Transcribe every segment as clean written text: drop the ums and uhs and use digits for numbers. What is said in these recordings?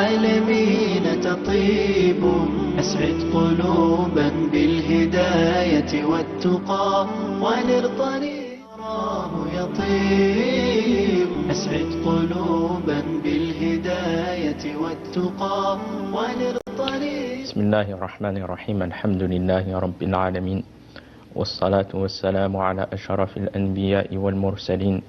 العالمين تطيب أسعد قلوبا بالهداية والتقى ونر طريقه يطيب أسعد قلوبا بالهداية والتقى ونر طريق. بسم الله الرحمن الرحيم. الحمد لله رب العالمين، والصلاة والسلام على أشرف الأنبياء والمرسلين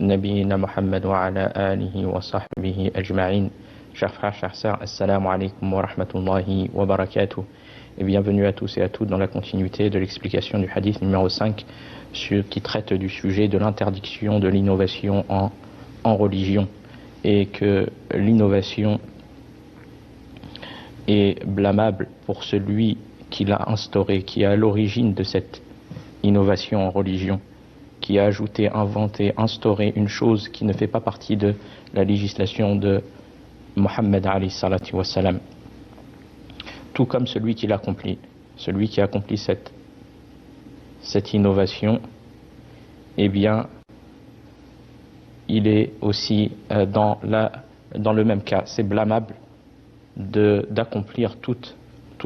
نبينا Muhammad wa ala alihi wa sahbihi ajma'in. Chers frères, chères sœurs, assalamu alaikum wa rahmatullahi wa barakatuh. Et bienvenue à tous et à toutes dans la continuité de l'explication du hadith numéro 5 qui traite du sujet de l'interdiction de l'innovation en religion, et que l'innovation est blâmable pour celui qui l'a instaurée, qui est à l'origine de cette innovation en religion, qui a ajouté, inventé, instauré une chose qui ne fait pas partie de la législation de Mohammed alayhi salatu wassalam. Tout comme celui qui l'accomplit, celui qui accomplit cette innovation, eh bien, il est aussi dans le même cas. C'est blâmable d'accomplir toutes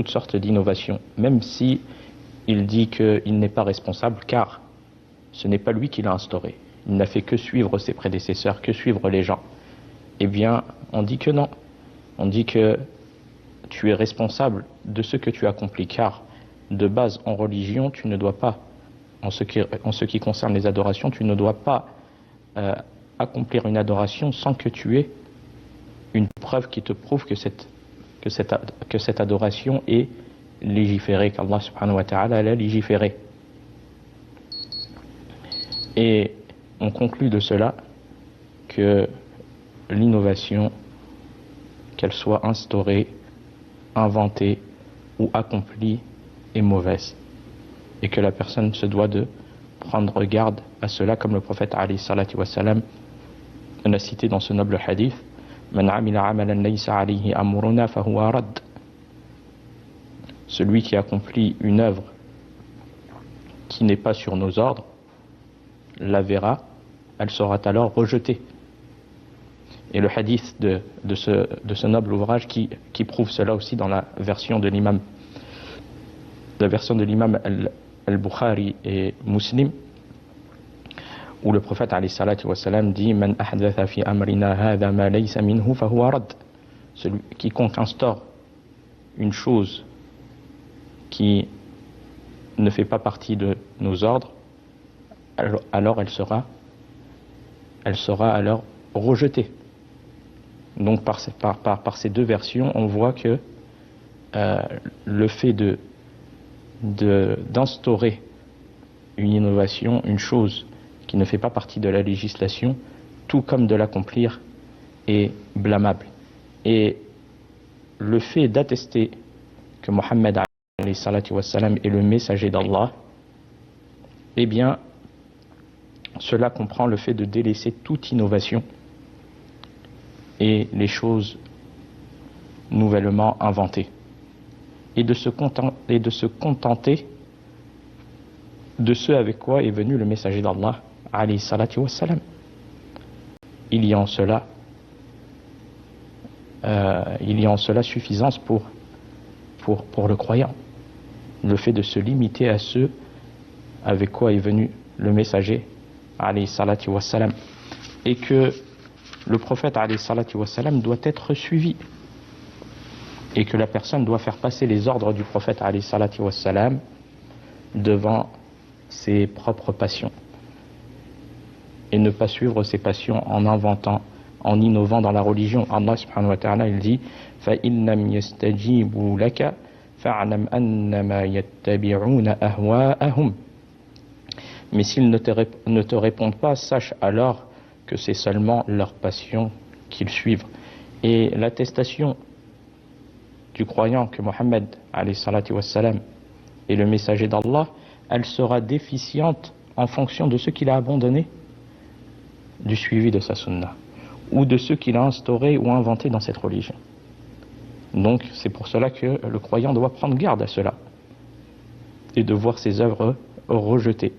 sortes d'innovations, même si il dit qu'il n'est pas responsable, car ce n'est pas lui qui l'a instauré. Il n'a fait que suivre ses prédécesseurs, que suivre les gens. Eh bien, on dit que non. On dit que tu es responsable de ce que tu accomplis, car de base en religion, tu ne dois pas, en ce qui concerne les adorations, tu ne dois pas accomplir une adoration sans que tu aies une preuve qui te prouve que cette adoration est légiférée, qu'Allah subhanahu wa ta'ala l'a légiférée. Et on conclut de cela que l'innovation, qu'elle soit instaurée, inventée ou accomplie, est mauvaise, et que la personne se doit de prendre garde à cela, comme le prophète alayhi salatu wassalam l'a cité dans ce noble hadith: Man amila amalan laysa alayhi amruna fahuwa rad. Celui qui accomplit une œuvre qui n'est pas sur nos ordres la verra, elle sera alors rejetée. Et le hadith de ce noble ouvrage qui prouve cela aussi dans la version de l'imam al-Bukhari et Muslim, où le prophète alayhi salatu wassalam dit: Man ahdatha fi amrina hadha ma laysa minhu fahuwa rad. Quiconque instaure une chose qui ne fait pas partie de nos ordres, alors elle sera alors rejetée. Donc par ces deux versions, on voit que le fait d'instaurer une innovation, une chose qui ne fait pas partie de la législation, tout comme de l'accomplir, est blâmable. Et le fait d'attester que Mohammed alayhi salatu wassalam est le messager d'Allah, eh bien, cela comprend le fait de délaisser toute innovation et les choses nouvellement inventées, et de se contenter de ce avec quoi est venu le messager d'Allah alayhi salatu wassalam. Il y a en cela suffisance pour le croyant, le fait de se limiter à ce avec quoi est venu le messager alayhi salatu wassalam, et que le prophète alayhi salatu wassalam doit être suivi, et que la personne doit faire passer les ordres du prophète alayhi salatu wassalam devant ses propres passions, et ne pas suivre ses passions en inventant, en innovant dans la religion. Allah subhanahu wa ta'ala, il dit: fa innam yastajibu laka fa'lam annama yattabi'una ahwa'ahum. Mais s'ils ne te répondent pas, sache alors que c'est seulement leur passion qu'ils suivent. Et l'attestation du croyant que Mohammed alayhi salatu wassalam est le messager d'Allah, elle sera déficiente en fonction de ce qu'il a abandonné du suivi de sa sunna, ou de ce qu'il a instauré ou inventé dans cette religion. Donc c'est pour cela que le croyant doit prendre garde à cela, et de voir ses œuvres rejetées.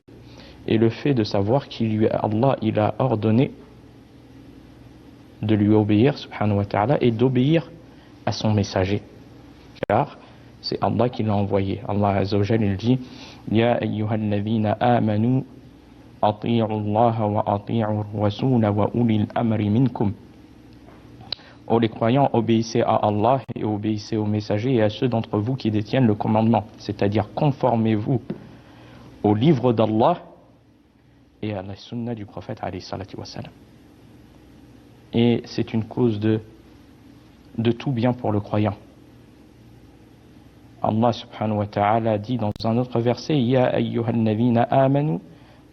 Et le fait de savoir qu'Allah il a ordonné de lui obéir subhanahu wa ta'ala, et d'obéir à son messager, car c'est Allah qui l'a envoyé. Allah Azza wa Jalla, il dit Ya ayyuhalladhina amanu ati'u Allah wa ati'u rasul wa ulil amri minkum. Ô les croyants, obéissez à Allah et obéissez aux messagers et à ceux d'entre vous qui détiennent le commandement, c'est-à-dire conformez-vous au livre d'Allah et à la sunna du prophète alayhi salatu wassalam. Et c'est une cause de tout bien pour le croyant. Allah subhanahu wa ta'ala dit dans un autre verset Ya ayyuhalladhina amanu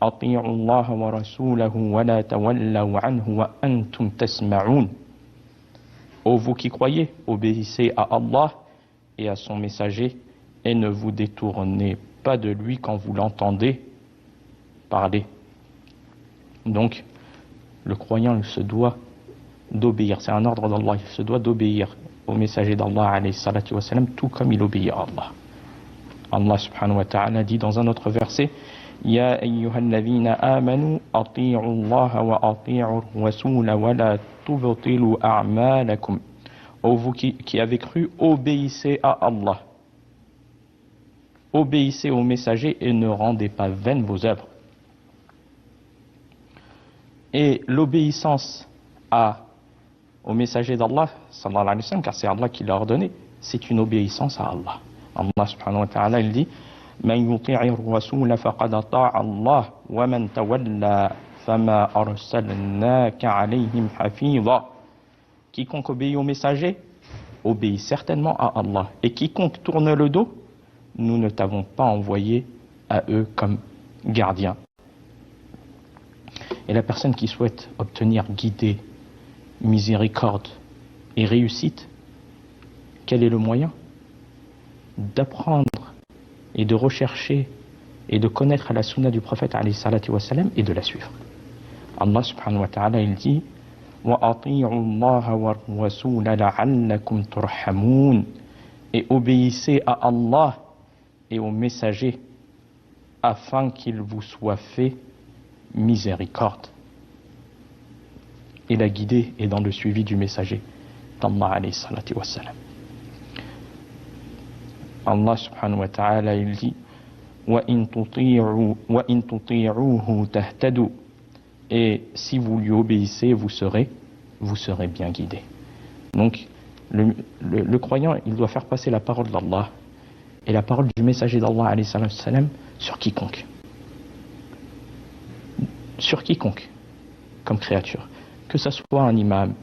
ati'u Allah wa rasulahu wa la tawallaw anhu wa antum tasma'un. Ô vous qui croyez, obéissez à Allah et à son messager et ne vous détournez pas de lui quand vous l'entendez parler. Donc, le croyant, il se doit d'obéir. C'est un ordre d'Allah. Il se doit d'obéir au messager d'Allah, alayhi salatu wassalam, tout comme il obéit à Allah. Allah subhanahu wa ta'ala dit dans un autre verset Ya ayyuhalladhina amanu ati'u Allah wa ati'u rasul wa la tubtilu a'malakum. Ô vous qui avez cru, obéissez à Allah. Obéissez au messager et ne rendez pas vaines vos œuvres. Et l'obéissance au messager d'Allah, sallallahu alayhi wa sallam, car c'est Allah qui l'a ordonné, c'est une obéissance à Allah. Allah subhanahu wa ta'ala, il dit Man yuti'ir rasul faqad ata'a Allah wa man tawalla fama arsalnaka alayhim hafiza. Quiconque obéit au messager obéit certainement à Allah. Et quiconque tourne le dos, nous ne t'avons pas envoyé à eux comme gardiens. Et la personne qui souhaite obtenir guidée, miséricorde et réussite, quel est le moyen? D'apprendre et de rechercher et de connaître la sunna du prophète alayhi salatu wassalam et de la suivre. Allah subhanahu wa ta'ala, il dit Wa ati'u Allah wa rasula la'allakum turhamun. Et obéissez à Allah et aux messagers afin qu'il vous soit fait miséricorde. Et la guidée est dans le suivi du messager d'Allah alayhi salatu wassalam. Allah subhanahu wa ta'ala, il dit wa in tuti'uhu tahtadu. Et si vous lui obéissez, vous serez bien guidé. Donc le croyant, il doit faire passer la parole d'Allah et la parole du messager d'Allah alayhi salam sur quiconque comme créature, que ce soit un imam,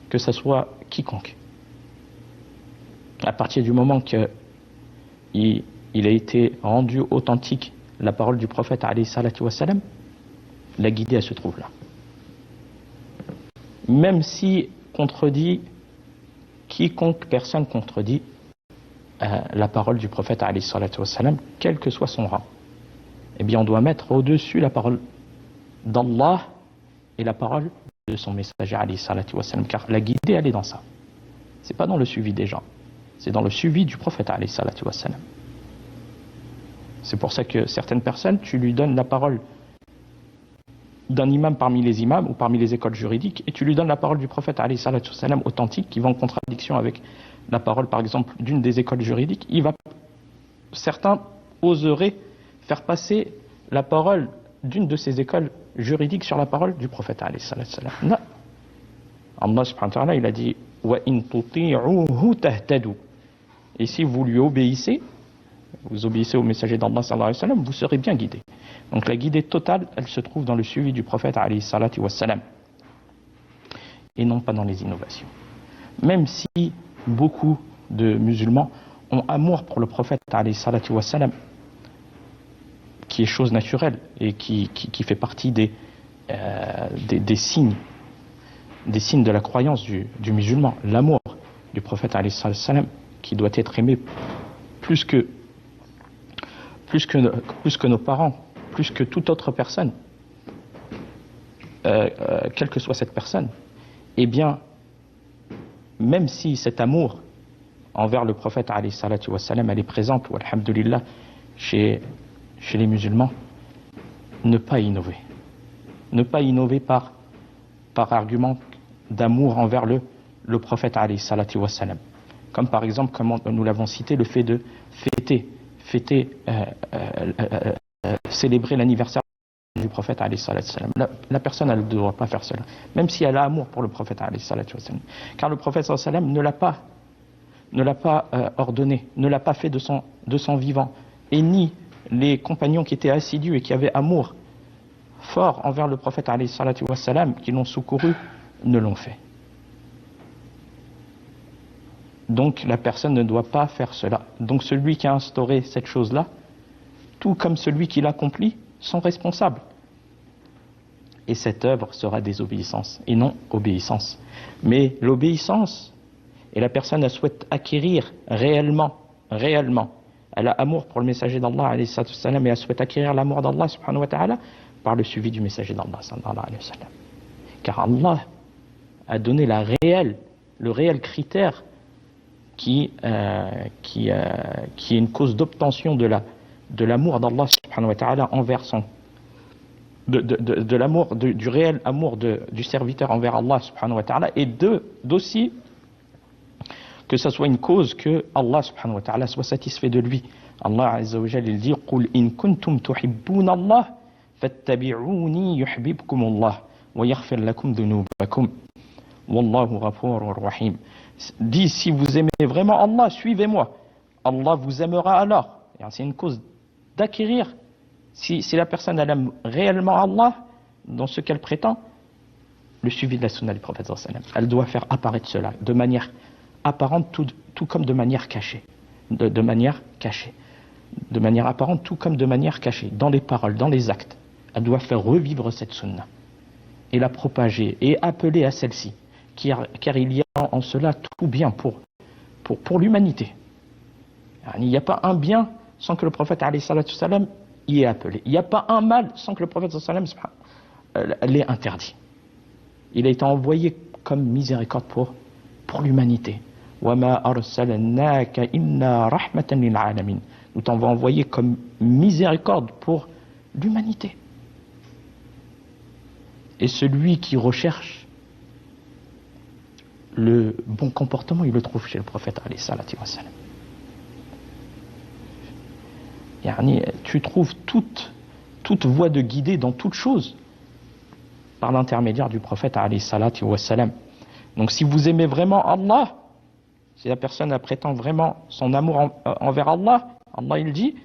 que ce soit quiconque. À partir du moment que il a été rendu authentique la parole du prophète alayhi salatu wassalam, la guidée elle se trouve là. Même si quiconque personne contredit la parole du prophète alayhi salatu wassalam, quel que soit son rang, eh bien on doit mettre au-dessus la parole d'Allah et la parole de son messager alayhi salatu wassalam, car la guidée elle est dans ça. C'est pas dans le suivi des gens, c'est dans le suivi du prophète alayhi salatu wassalam. C'est pour ça que certaines personnes, tu lui donnes la parole d'un imam parmi les imams ou parmi les écoles juridiques et tu lui donnes la parole du prophète alayhi salatu wassalam authentique qui va en contradiction avec la parole par exemple d'une des écoles juridiques, certains oseraient faire passer la parole d'une de ces écoles juridiques sur la parole du prophète alayhi salatu wassalam. Non. Allah subhanahu wa ta'ala, il a dit wa in tuti'uhu tahtadu. Et si vous lui obéissez, vous obéissez au messager d'Allah sallallahu alayhi wa sallam, vous serez bien guidé. Donc la guidée totale, elle se trouve dans le suivi du prophète alayhi salatu wassalam et non pas dans les innovations. Même si beaucoup de musulmans ont amour pour le prophète alayhi salatu wassalam, qui est chose naturelle et qui fait partie des signes de la croyance du musulman, l'amour du prophète alayhi salatu wassalam, qui doit être aimé plus que nos parents, plus que toute autre personne, quelle que soit cette personne, eh bien, même si cet amour envers le prophète alayhi salatu wassalam, elle est présente, walhamdulillah, chez les musulmans, ne pas innover par argument d'amour envers le prophète alayhi salatu wassalam. comme par exemple, comme nous l'avons cité, le fait de fêter, célébrer l'anniversaire du prophète alayhi salatu wassalam. La personne, elle ne doit pas faire cela, même si elle a amour pour le prophète alayhi salatu wassalam. Car le prophète sallallahu alayhi wa sallam ne l'a pas ordonné, ne l'a pas fait de son vivant, et ni les compagnons qui étaient assidus et qui avaient amour fort envers le prophète alayhi salatu wassalam, qui l'ont secouru, ne l'ont fait. Donc la personne ne doit pas faire cela. Donc celui qui a instauré cette chose-là, tout comme celui qui l'accomplit, sont responsables. Et cette œuvre sera désobéissance et non obéissance. Mais l'obéissance, et la personne elle souhaite acquérir réellement, elle a amour pour le messager d'Allah alayhi salatu wassalam, et elle souhaite acquérir l'amour d'Allah subhanahu wa ta'ala par le suivi du messager d'Allah sallallahu alayhi wa sallam. Car Allah a donné le réel critère qui est une cause d'obtention de l'amour d'Allah subhanahu wa ta'ala envers de l'amour, du réel amour du serviteur envers Allah subhanahu wa ta'ala, et d'aussi que ça soit une cause que Allah subhanahu wa ta'ala soit satisfait de lui. Allah azza wa jalla il dit قُلْ إِن كُنْتُمْ تُحِبُّونَ اللَّهَ فَاتَّبِعُونِي يُحْبِبْكُمُ اللَّهُ وَيَغْفِرْ لَكُمْ ذُنُوبَكُمْ وَاللَّهُ غَفُورٌ رَحِيمٌ. Dis, si vous aimez vraiment Allah, suivez-moi. Allah vous aimera alors. C'est une cause d'acquérir. Si la personne elle aime réellement Allah, dans ce qu'elle prétend, le suivi de la sunna du prophète sallallahu alayhi wa sallam, elle doit faire apparaître cela de manière apparente, tout comme de manière cachée. De manière apparente, tout comme de manière cachée. Dans les paroles, dans les actes. Elle doit faire revivre cette sunna et la propager et appeler à celle-ci. Car il y a en cela tout bien pour l'humanité. Il n'y a pas un bien sans que le prophète alayhi salatu wassalam y ait appelé. Il n'y a pas un mal sans que le prophète sallallahu alayhi wa sallam l'ait interdit. Il a été envoyé comme miséricorde pour l'humanité. وَمَا أَرْسَلْنَاكَ إِلَّا رَحْمَةً لِلْعَالَمِينَ. Nous t'avons envoyé comme miséricorde pour l'humanité. Et celui qui recherche le bon comportement, il le trouve chez le prophète alayhi salatu wassalam. Tu trouves toute voie de guider dans toute chose par l'intermédiaire du prophète alayhi salatu wassalam. Donc si vous aimez vraiment Allah, si la personne prétend vraiment son amour envers Allah, Allah il dit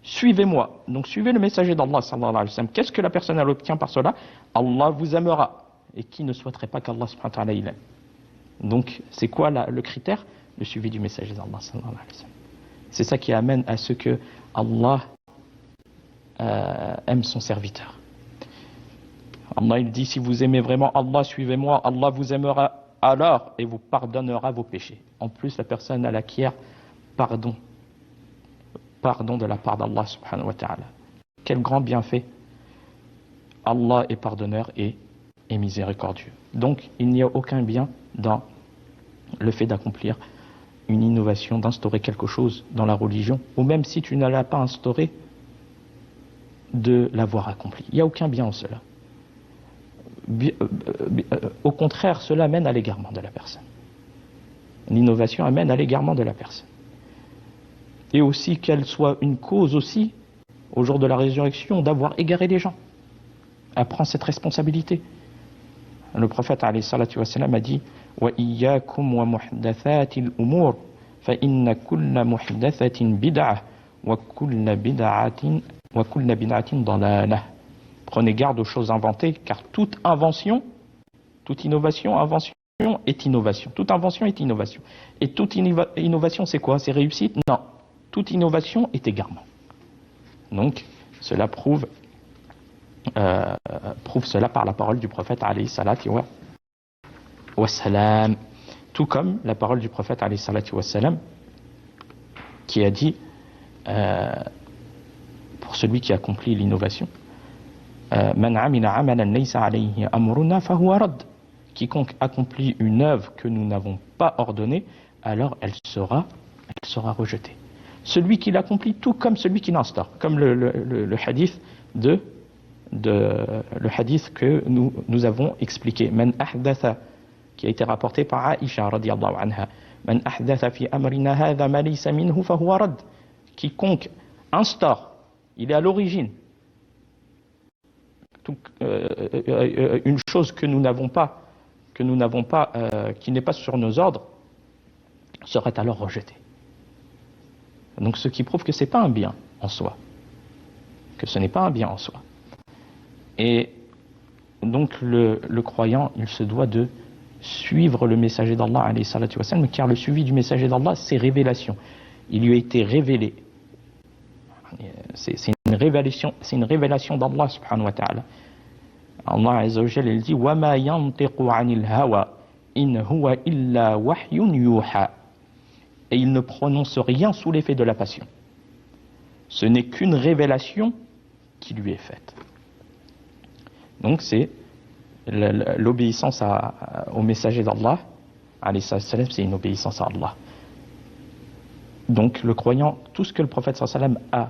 suivez-moi. Donc suivez le messager d'Allah sallallahu alayhi wa sallam. Qu'est-ce que la personne elle obtient par cela? Allah vous aimera. Et qui ne souhaiterait pas qu'Allah subhanahu wa ta'ala il aime? Donc c'est quoi le critère? Le suivi du messager d'Allah sallallahu alayhi wa sallam. C'est ça qui amène à ce que Allah aime son serviteur. Allah il dit si vous aimez vraiment Allah, suivez-moi, Allah vous aimera alors et vous pardonnera vos péchés. En plus la personne elle acquiert pardon de la part d'Allah subhanahu wa ta'ala. Quel grand bienfait! Allah est pardonneur et miséricordieux. Donc il n'y a aucun bien dans le fait d'accomplir une innovation, d'instaurer quelque chose dans la religion, ou même si tu ne l'as pas instauré, de l'avoir accompli. Il n'y a aucun bien en cela. Au contraire, cela mène à l'égarement de la personne. L'innovation amène à l'égarement de la personne. Et aussi qu'elle soit une cause aussi, au jour de la résurrection, d'avoir égaré les gens. Elle prend cette responsabilité. Le prophète alayhi salatu wassalam a dit وَإِيَّاكُمْ وَمُحْدَثَاتِ الْأُمُورِ فَإِنَّ كُلَّ مُحْدَثَةٍ بِدْعَةٍ وَكُلَّ بِدْعَةٍ ضَلَالَةٍ. Prenez garde aux choses inventées, car toute invention est innovation. Toute invention est innovation. Et toute innovation, c'est quoi? C'est réussite? Non. Toute innovation est égarement. Donc, cela prouve cela par la parole du prophète alayhi salatu wassalam. Tout comme la parole du prophète alayhi salatu wassalam qui a dit pour celui qui accomplit l'innovation Man amila amalan laysa alayhi amruna fahuwa radd. Quiconque accomplit une œuvre que nous n'avons pas ordonnée, alors elle sera rejetée. Celui qui l'accomplit tout comme celui qui l'instaure, comme le hadith le hadith que nous avons expliqué. Man ahdatha qui a été rapporté par Aïcha radiyallahu anha. Man ahdatha fi amrina hadha ma laysa minhu fa huwa rad. Quiconque instaure, il est à l'origine, une chose que nous n'avons pas, qui n'est pas sur nos ordres, serait alors rejeté. Donc ce qui prouve que ce n'est pas un bien en soi. Que ce n'est pas un bien en soi. Et donc le croyant, il se doit de suivre le messager d'Allah, alayhi salatu wassalam, car le suivi du messager d'Allah, c'est révélation. Il lui a été révélé. C'est une révélation d'Allah subhanahu wa ta'ala. Allah azza wa jalla, il dit وَمَا يَنْطِقُ عَنِ الْهَوَى إِنْ هُوَ إِلَّا وَحْيٌ يُوحَى. Et il ne prononce rien sous l'effet de la passion. Ce n'est qu'une révélation qui lui est faite. Donc c'est l'obéissance au messager d'Allah, alayhi salam, c'est une obéissance à Allah. Donc le croyant, tout ce que le prophète sallam a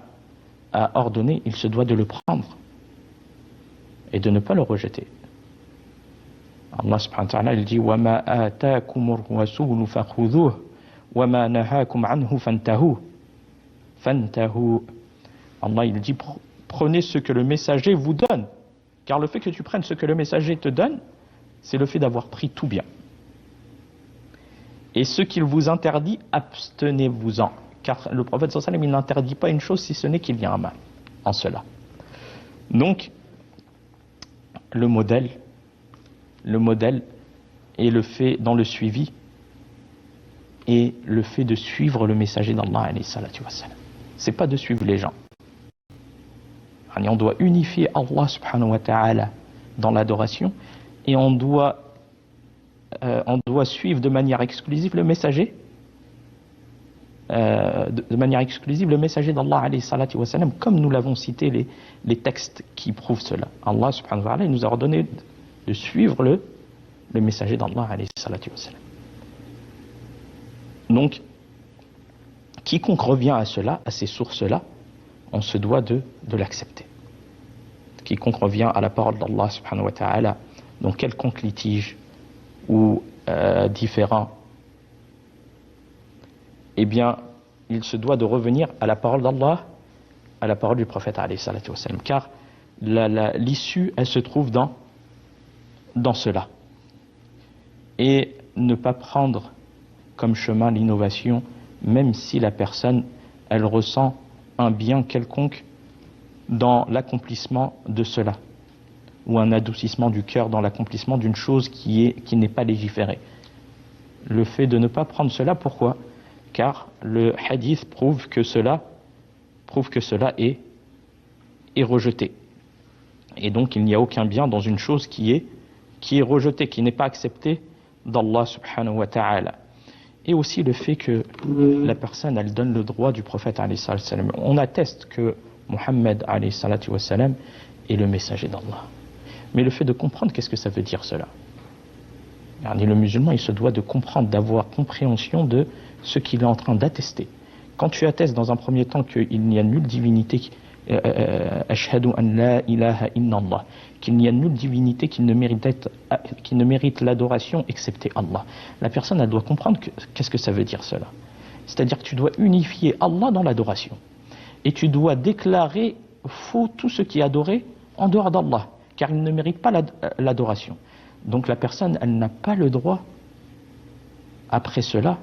ordonné, il se doit de le prendre et de ne pas le rejeter. Allah subhanahu wa ta'ala, il dit وَمَا آتَاكُمُ الرَّسُولُ فَخُذُوهُ وَمَا نَهَاكُمْ عَنْهُ فَانْتَهُوا. Allah, il dit prenez ce que le messager vous donne, car le fait que tu prennes ce que le messager te donne, c'est le fait d'avoir pris tout bien. Et ce qu'il vous interdit, abstenez-vous-en, car le prophète sallallahu alayhi wa sallam, il n'interdit pas une chose si ce n'est qu'il y a un mal en cela. Donc le modèle est le fait dans le suivi et le fait de suivre le messager d'Allah alayhi salatu wassalam. C'est pas de suivre les gens. On doit unifier Allah subhanahu wa ta'ala dans l'adoration et on doit suivre de manière exclusive le messager d'Allah alayhi salatu wassalam, comme nous l'avons cité les textes qui prouvent cela. Allah subhanahu wa ta'ala nous a ordonné de suivre le messager d'Allah alayhi salatu wassalam. Donc quiconque revient à cela, à ces sources-là, on se doit de l'accepter. Quiconque revient à la parole d'Allah subhanahu wa ta'ala, dans quelconque litige ou différent, eh bien, il se doit de revenir à la parole d'Allah, à la parole du prophète alayhi salatu wassalam, car l'issue, elle se trouve dans cela. Et ne pas prendre comme chemin l'innovation, même si la personne, elle ressent un bien quelconque dans l'accomplissement de cela, ou un adoucissement du cœur dans l'accomplissement d'une chose qui n'est pas légiférée. Le fait de ne pas prendre cela, pourquoi ? Car le hadith prouve que cela est rejeté. Et donc il n'y a aucun bien dans une chose qui est rejetée, qui n'est pas acceptée d'Allah subhanahu wa ta'ala. Et aussi le fait que la personne, elle donne le droit du prophète alayhi salam. On atteste que Muhammad alayhi salatu wassalam est le messager d'Allah. Mais le fait de comprendre, qu'est-ce que ça veut dire cela ? Et le musulman, il se doit de comprendre, d'avoir compréhension de ce qu'il est en train d'attester. Quand tu attestes dans un premier temps qu'il n'y a nulle divinité, ashhadu an la ilaha illallah, qu'il n'y a nulle divinité qui ne mérite l'adoration excepté Allah. La personne, elle doit comprendre qu'est-ce que ça veut dire cela. C'est-à-dire que tu dois unifier Allah dans l'adoration. Et tu dois déclarer faux tout ce qui est adoré en dehors d'Allah, car il ne mérite pas l'adoration. Donc la personne, elle n'a pas le droit, après cela,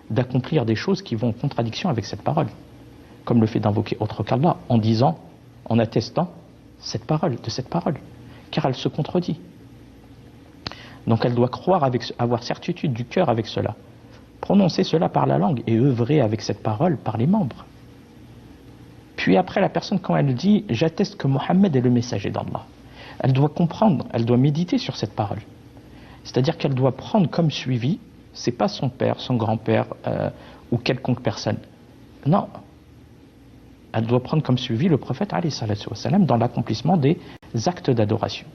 d'accomplir des choses qui vont en contradiction avec cette parole, comme le fait d'invoquer autre qu'Allah, en attestant de cette parole, car elle se contredit. Donc elle doit croire, avoir certitude du cœur avec cela, prononcer cela par la langue et œuvrer avec cette parole par les membres. Puis après, la personne, quand elle dit « j'atteste que Mohammed est le messager d'Allah », elle doit comprendre, elle doit méditer sur cette parole. C'est-à-dire qu'elle doit prendre comme suivi, c'est pas son père, son grand-père ou quelconque personne. Non. Elle doit prendre comme suivi le prophète alayhi salatu wassalam dans l'accomplissement des actes d'adoration.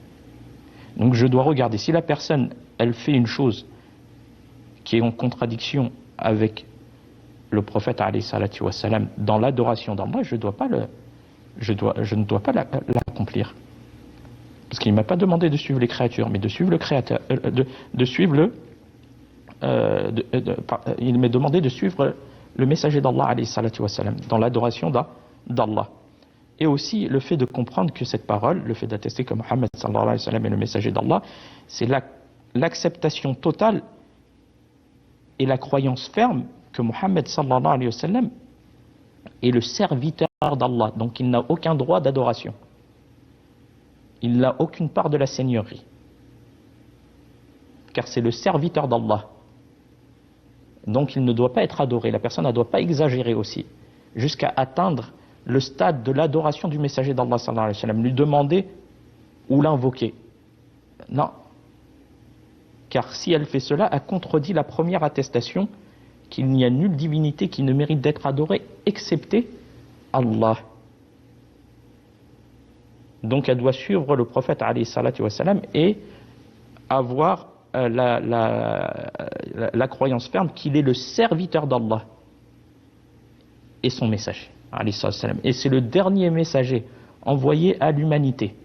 Donc je dois regarder, si la personne, elle fait une chose qui est en contradiction avec le prophète alayhi salatu wassalam dans l'adoration d'Allah, je ne dois pas l'accomplir. Parce qu'il ne m'a pas demandé de suivre les créatures, mais de suivre le créateur, de suivre il m'est demandé de suivre le messager d'Allah alayhi salatu wassalam, dans l'adoration d'Allah. Et aussi le fait de comprendre que cette parole, le fait d'attester que Mohammed sallallahu alayhi wa sallam est le messager d'Allah, c'est l'acceptation totale et la croyance ferme que Mohammed sallallahu alayhi wa sallam est le serviteur d'Allah, donc il n'a aucun droit d'adoration. Il n'a aucune part de la seigneurie. Car c'est le serviteur d'Allah. Donc il ne doit pas être adoré, la personne ne doit pas exagérer aussi, jusqu'à atteindre le stade de l'adoration du messager d'Allah sallallahu alayhi wa sallam, lui demander ou l'invoquer. Non. Car si elle fait cela, elle contredit la première attestation qu'il n'y a nulle divinité qui ne mérite d'être adorée, excepté Allah. Donc elle doit suivre le prophète alayhi salatu wa salam et avoir la croyance ferme qu'il est le serviteur d'Allah et son messager. Et c'est le dernier messager envoyé à l'humanité.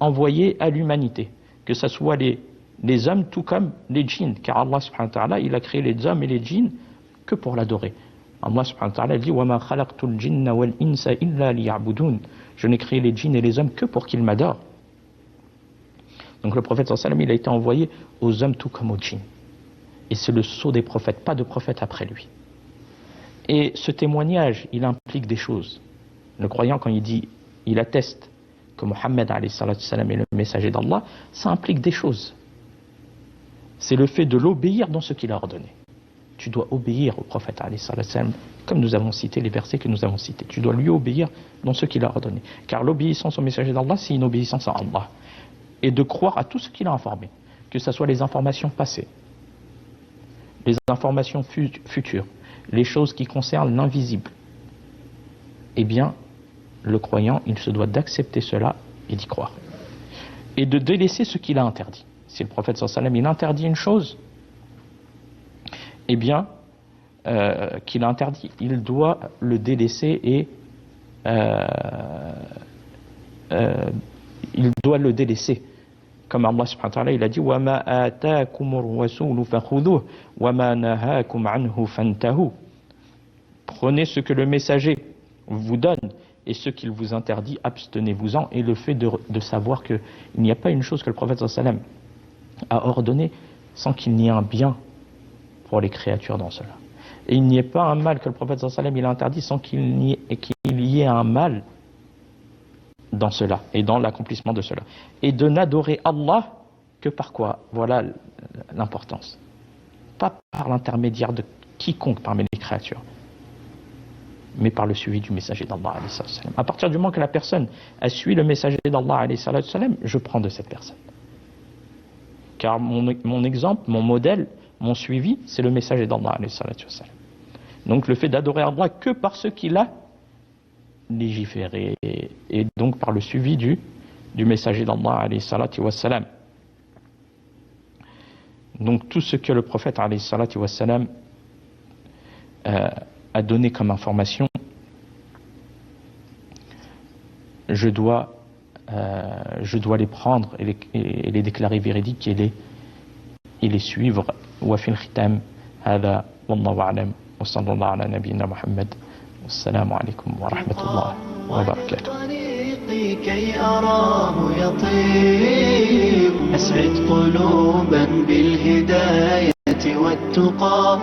Envoyé à l'humanité. Que ce soit les hommes tout comme les djinns. Car Allah subhanahu wa ta'ala, il a créé les hommes et les djinns que pour l'adorer. Allah subhanahu wa ta'ala dit وَمَا خَلَقْتُ الْجِنَّ وَالْإِنسَ إِلَّا لِيَعْبُدُونَ. Je n'ai créé les djinns et les hommes que pour qu'ils m'adorent. Donc le prophète sallallahu alayhi wa sallam, il a été envoyé aux hommes tout comme aux djinns. Et c'est le sceau des prophètes, pas de prophète après lui. Et ce témoignage, il implique des choses. Le croyant, quand il atteste que Mohammed alayhi salatu salam est le messager d'Allah, ça implique des choses. C'est le fait de l'obéir dans ce qu'il a ordonné. Tu dois obéir au prophète alayhi salatu salam, comme nous avons cité les versets que nous avons cités. Tu dois lui obéir dans ce qu'il a ordonné. Car l'obéissance au messager d'Allah, c'est une obéissance à Allah. Et de croire à tout ce qu'il a informé, que ce soit les informations passées, les informations futures, les choses qui concernent l'invisible. Eh bien, le croyant, il se doit d'accepter cela et d'y croire. Et de délaisser ce qu'il a interdit. Si le prophète sallallahu alayhi wa sallam, il interdit une chose, eh bien, qu'il a interdit, il doit le délaisser et il doit le délaisser. Comme Allah subhanahu wa ta'ala, il a dit وَمَا آتَاكُمُ الرَّسُولُ فَخُذُوهُ وَمَا نَهَاكُمْ عَنْهُ فَانْتَهُوا. Prenez ce que le messager vous donne et ce qu'il vous interdit, abstenez-vous-en. Et le fait de savoir qu'il n'y a pas une chose que le prophète sallallahu alayhi wa sallam a ordonné sans qu'il n'y ait un bien pour les créatures dans cela. Et il n'y ait pas un mal que le prophète sallallahu alayhi wa sallam il a interdit sans qu'il y ait un mal dans cela et dans l'accomplissement de cela. Et de n'adorer Allah que par quoi? Voilà l'importance. Pas par l'intermédiaire de quiconque parmi les créatures, mais par le suivi du messager d'Allah. À partir du moment que la personne a suivi le messager d'Allah, je prends de cette personne. Car mon exemple, mon modèle, mon suivi, c'est le messager d'Allah. Donc le fait d'adorer Allah que par ce qu'il a légiféré, et donc par le suivi du messager d'Allah. Donc tout ce que le prophète a donné comme information, je dois les prendre et les déclarer véridiques et les suivre. Wa fil khitam hada wallahu a'lam wa sallallahu ala nabiyyina Muhammad. Assalamu alaikum wa rahmatullahi wa barakatuh. كي أراه يطيب أسعد قلوبا بالهداية والتقى